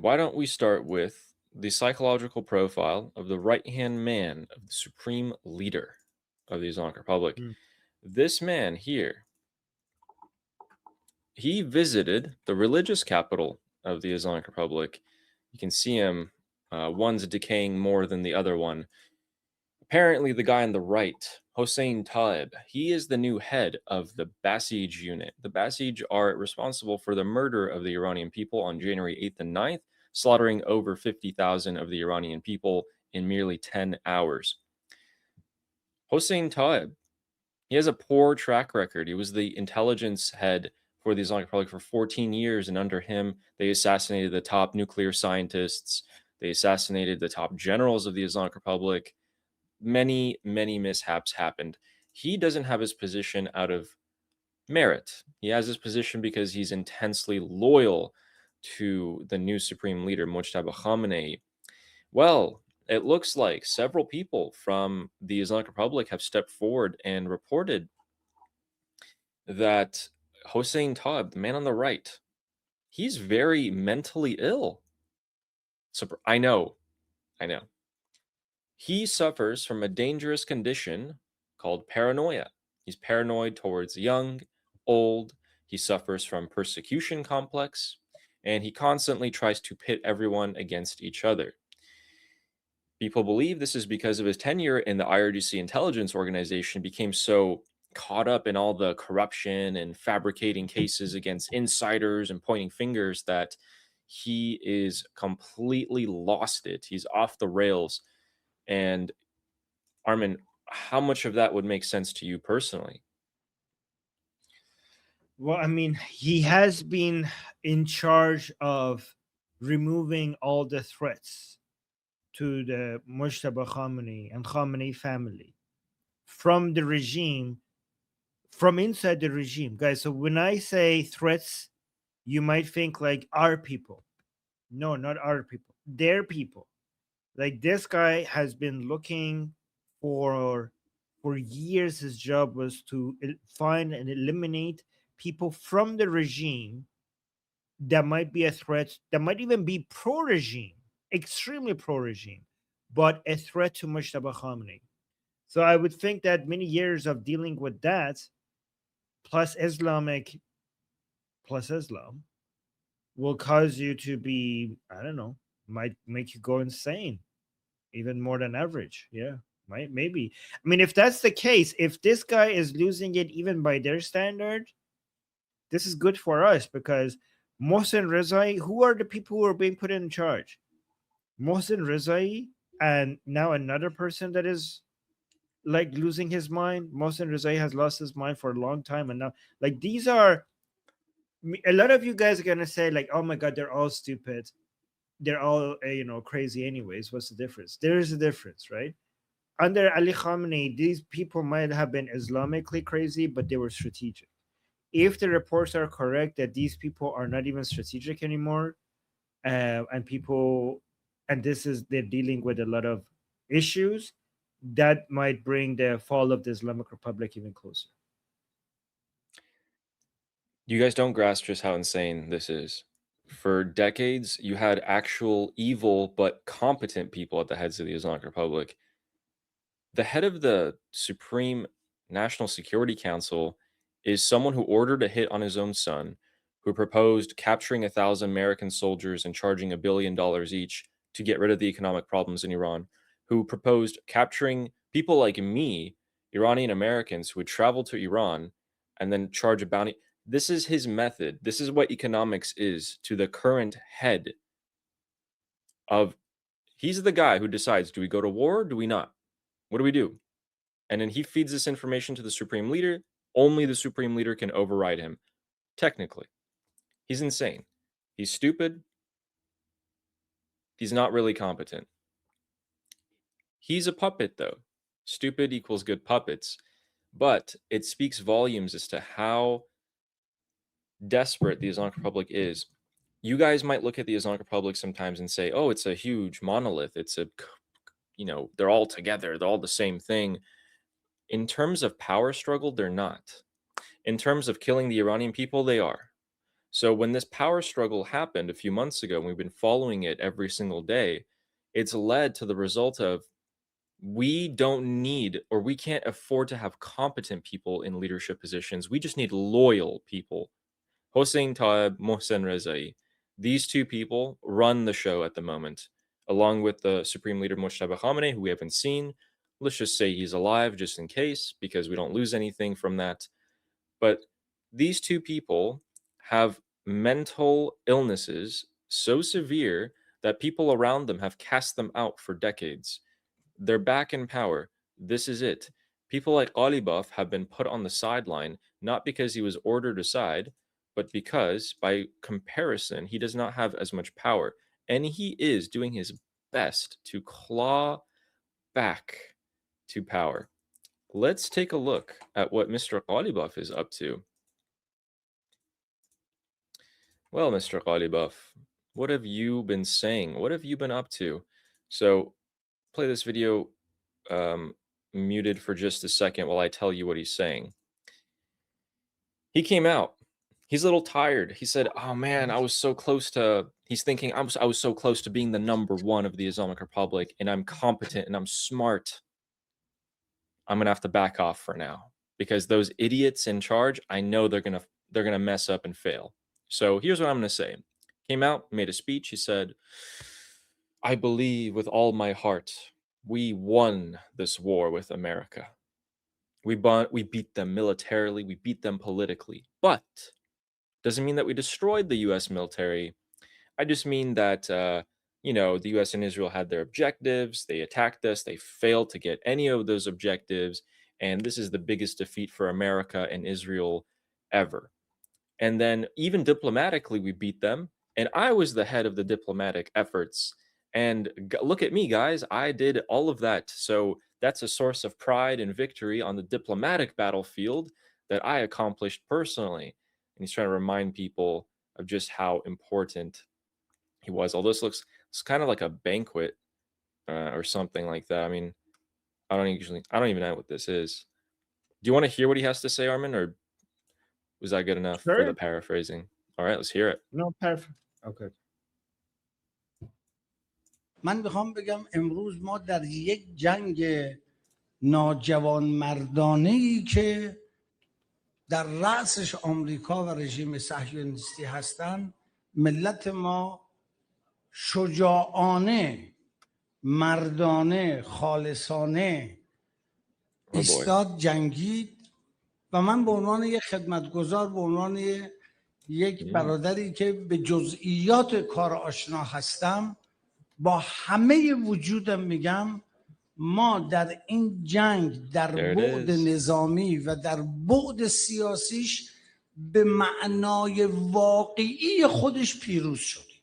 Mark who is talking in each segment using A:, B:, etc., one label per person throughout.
A: Why don't we start with the psychological profile of the right-hand man of the supreme leader of the Islamic Republic?
B: Mm.
A: This man here, he visited the religious capital of the Islamic Republic. You can see him, one's decaying more than the other one. Apparently, the guy on the right, Hossein Taeb, he is the new head of the Basij unit. The Basij are responsible for the murder of the Iranian people on January 8th and 9th, slaughtering over 50,000 of the Iranian people in merely 10 hours. Hossein Taeb, he has a poor track record. He was the intelligence head for the Islamic Republic for 14 years, and under him, they assassinated the top nuclear scientists. They assassinated the top generals of the Islamic Republic. Many mishaps happened. He doesn't have his position out of merit. He has his position because he's intensely loyal to the new supreme leader, Mojtaba Khamenei. Well, it looks like several people from the Islamic Republic have stepped forward and reported that Hossein Taeb, the man on the right, he's very mentally ill. So I know. He suffers from a dangerous condition called paranoia. He's paranoid towards young, old. He suffers from persecution complex, and he constantly tries to pit everyone against each other. People believe this is because of his tenure in the IRGC intelligence organization became so caught up in all the corruption and fabricating cases against insiders and pointing fingers that he is completely lost it. He's off the rails. And Armin, how much of that would make sense to you personally?
B: Well, I mean, he has been in charge of removing all the threats to the Mojtaba Khamenei and Khamenei family from the regime, from inside the regime, guys. So when I say threats, you might think like our people. No, not our people, their people. Like this guy has been looking for for years. His job was to find and eliminate people from the regime that might be a threat, that might even be pro regime, extremely pro regime, but a threat to Mujtaba Khamenei. So I would think that many years of dealing with that, plus Islamic, plus Islam, will cause you to be, I don't know, might make you go insane, even more than average. Yeah, might, maybe. I mean, if that's the case, if this guy is losing it even by their standard, this is good for us because Mohsen Rezai, who are the people who are being put in charge? Mohsen Rezai and now another person that is like losing his mind. Mohsen Rezai has lost his mind for a long time, and now like these are a lot of you guys are gonna say like, oh my god, they're all stupid. They're all crazy anyways. What's the difference? There is a difference, right? Under Ali Khamenei, these people might have been Islamically crazy, but they were strategic. If the reports are correct that these people are not even strategic anymore, and people, and this is they're dealing with a lot of issues, that might bring the fall of the Islamic Republic even closer.
A: You guys don't grasp just how insane this is. For decades, you had actual evil but competent people at the heads of the Islamic Republic. The head of the Supreme National Security Council is someone who ordered a hit on his own son, who proposed capturing 1,000 American soldiers and charging $1 billion each to get rid of the economic problems in Iran, who proposed capturing people like me, Iranian Americans, who would travel to Iran and then charge a bounty. This is his method. This is what economics is to the current head of. He's the guy who decides, do we go to war or do we not? What do we do? And then he feeds this information to the supreme leader. Only the supreme leader can override him. Technically, he's insane. He's stupid. He's not really competent. He's a puppet, though. Stupid equals good puppets. But it speaks volumes as to how desperate the Islamic Republic is. You guys might look at the Islamic Republic sometimes and say, oh, it's a huge monolith. They're all together. They're all the same thing. In terms of power struggle, they're not. In terms of killing the Iranian people, they are. So when this power struggle happened a few months ago, and we've been following it every single day, it's led to the result of we don't need or we can't afford to have competent people in leadership positions. We just need loyal people. Hossein Taeb, Mohsen Rezai. These two people run the show at the moment, along with the Supreme Leader Mojtaba Khamenei, who we haven't seen. Let's just say he's alive just in case, because we don't lose anything from that. But these two people have mental illnesses so severe that people around them have cast them out for decades. They're back in power. This is it. People like Ghalibaf have been put on the sideline, not because he was ordered aside, but because, by comparison, he does not have as much power. And he is doing his best to claw back to power. Let's take a look at what Mr. Ghalibaf is up to. Well, Mr. Ghalibaf, what have you been saying? What have you been up to? So, play this video muted for just a second while I tell you what he's saying. He came out. He's a little tired. He said, "Oh man, I was so close to." He's thinking, I was so close to being the number one of the Islamic Republic, and I'm competent and I'm smart. I'm gonna have to back off for now because those idiots in charge, I know they're gonna mess up and fail. So here's what I'm gonna say. Came out, made a speech. He said, "I believe with all my heart we won this war with America. We beat them militarily, we beat them politically, but doesn't mean that we destroyed the U.S. military. I just mean that the U.S. and Israel had their objectives. They attacked us. They failed to get any of those objectives, and this is the biggest defeat for America and Israel ever. And then even diplomatically, we beat them. And I was the head of the diplomatic efforts. And look at me, guys. I did all of that. So that's a source of pride and victory on the diplomatic battlefield that I accomplished personally." And he's trying to remind people of just how important he was. Although it's kind of like a banquet or something like that. I mean, I don't even know what this is. Do you want to hear what he has to say, Armin, or was that good enough for the
B: Sure.
A: paraphrasing? All right, let's hear it.
B: No, perfect. Okay.
C: من میخوام بگم امروز ما در یک جنگ ناجوان مردانه‌ای که در رأسش آمریکا و رژیم صهیونیستی هستند، ملت ما شجاعانه، مردانه، خالصانه ایستاد، جنگید و من به عنوان یک خدمتگزار، به عنوان یک برادری که به جزئیات کار آشنا هستم، با همه وجودم میگم ما در این جنگ در بعد نظامی و در بعد سیاسیش به معنای واقعی خودش پیروز شدیم.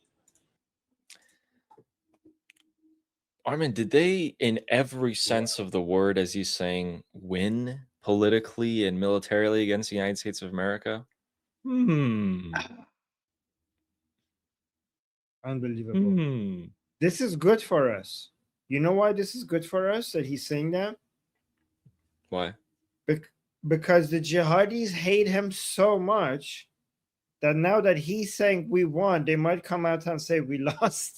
A: Armin, did they, in every sense of the word, as he's saying, win politically and militarily against the United States of America?
B: Unbelievable. This is good for us. You know why this is good for us that he's saying that?
A: Why?
B: Because the jihadis hate him so much that now that he's saying we won, they might come out and say we lost.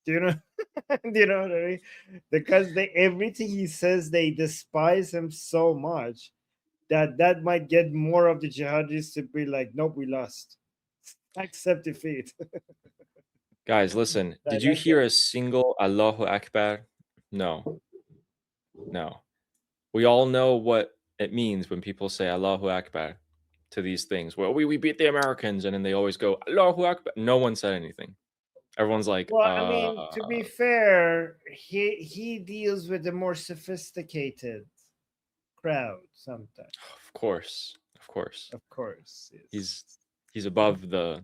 B: Do you know? Do you know what I mean? Because everything he says, they despise him so much that might get more of the jihadis to be like, nope, we lost. Accept defeat.
A: Guys, listen. Did you hear a single Allahu Akbar? No. No. We all know what it means when people say Allahu Akbar to these things. Well, we beat the Americans, and then they always go Allahu Akbar. No one said anything. Everyone's like,
B: well, I mean, to be fair, he deals with the more sophisticated crowd sometimes.
A: Of course.
B: Yes.
A: He's above the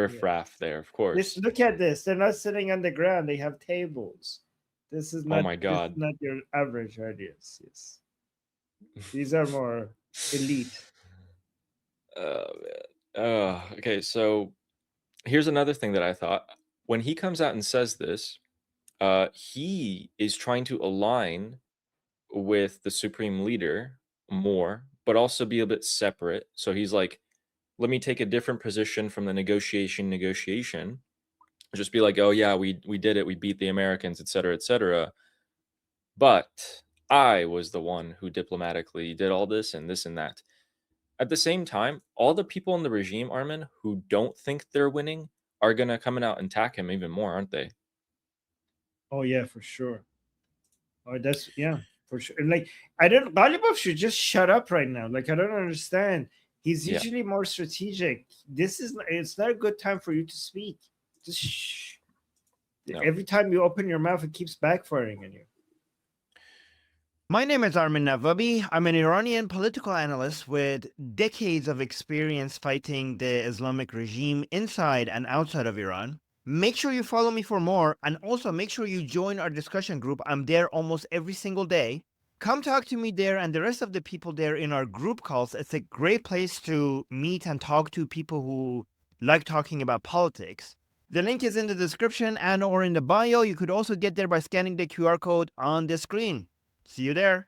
A: riffraff there, of course.
B: Look at this. They're not sitting on the ground. They have tables. This is not.
A: Oh my God.
B: This is not your average audience. Yes. These are more elite.
A: Okay, so here's another thing that I thought. When he comes out and says this, he is trying to align with the supreme leader more, but also be a bit separate. So he's like, let me take a different position from the negotiation. Just be like, oh yeah, we did it, we beat the Americans, etc., etc. But I was the one who diplomatically did all this and this and that. At the same time, all the people in the regime, Armin, who don't think they're winning are gonna come out and attack him even more, aren't they?
B: Oh yeah, for sure. Oh, that's yeah, for sure. And like, I don't. Ghalibaf should just shut up right now. Like, I don't understand. He's
A: Yeah.
B: usually more strategic. This is. It's not a good time for you to speak. Just shh.
A: No.
B: Every time you open your mouth, it keeps backfiring on you. My name is Armin Navabi. I'm an Iranian political analyst with decades of experience fighting the Islamic regime inside and outside of Iran. Make sure you follow me for more, and also make sure you join our discussion group. I'm there almost every single day. Come talk to me there and the rest of the people there in our group calls. It's a great place to meet and talk to people who like talking about politics. The link is in the description and or in the bio. You could also get there by scanning the QR code on the screen. See you there.